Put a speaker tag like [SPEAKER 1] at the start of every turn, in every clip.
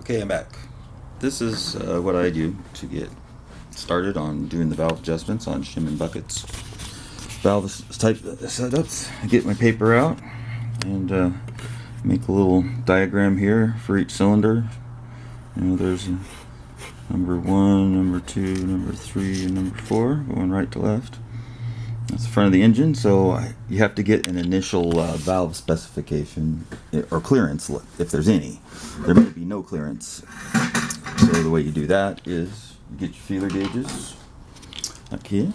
[SPEAKER 1] Okay, I'm back. This is what I do to get started on doing the valve adjustments on shim and buckets. Valve type setups. I get my paper out and make a little diagram here for each cylinder. You know, there's a number 1, number 2, number 3, and number 4 going right to left. That's the front of the engine, so you have to get an initial valve specification or clearance if there's any. There may be no clearance. So the way you do that is you get your feeler gauges like here,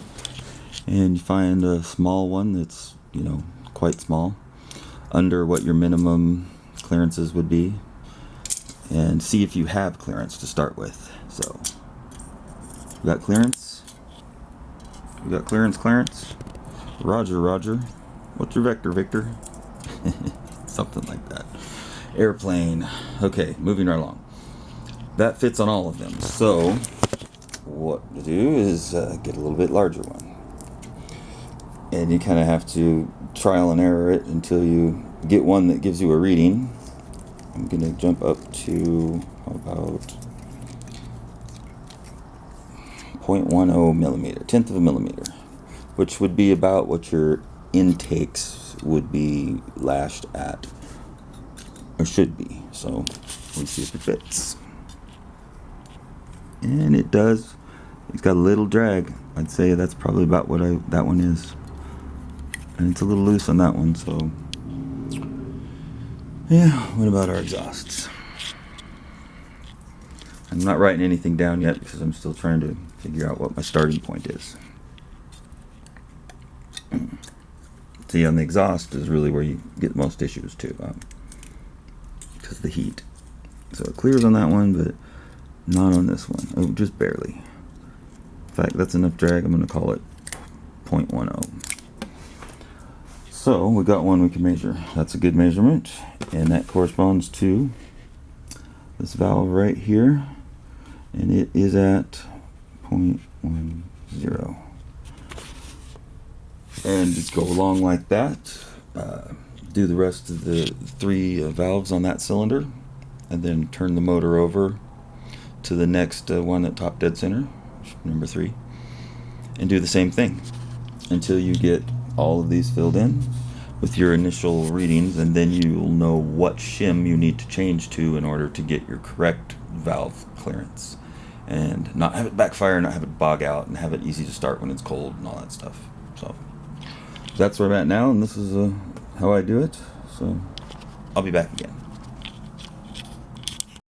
[SPEAKER 1] and you find a small one that's, you know, quite small, under what your minimum clearances would be, and see if you have clearance to start with. So we got clearance. We got clearance. Roger, Roger. What's your vector, Victor? Something like that. Airplane. Okay, moving right along. That fits on all of them. So what to do is get a little bit larger one. And you kind of have to trial and error it until you get one that gives you a reading. I'm going to jump up to about 0.10 millimeter, tenth of a millimeter, which would be about what your intakes would be lashed at, or should be. So let's see if it fits. And it does. It's got a little drag. I'd say that's probably about what that one is. And it's a little loose on that one, so yeah. What about our exhausts? I'm not writing anything down yet because I'm still trying to figure out what my starting point is. See, on the exhaust is really where you get most issues too, because of the heat. So it clears on that one, but not on this one. Oh, just barely. In fact, that's enough drag. I'm going to call it 0.10. So we got one we can measure. That's a good measurement, and that corresponds to this valve right here, and it is at 0.10. And just go along like that. Do the rest of the 3 valves on that cylinder, and then turn the motor over to the next one at top dead center, number 3, and do the same thing until you get all of these filled in with your initial readings, and then you'll know what shim you need to change to in order to get your correct valve clearance and not have it backfire, not have it bog out, and have it easy to start when it's cold and all that stuff. So that's where I'm at now, and this is how I do it. So I'll be back again.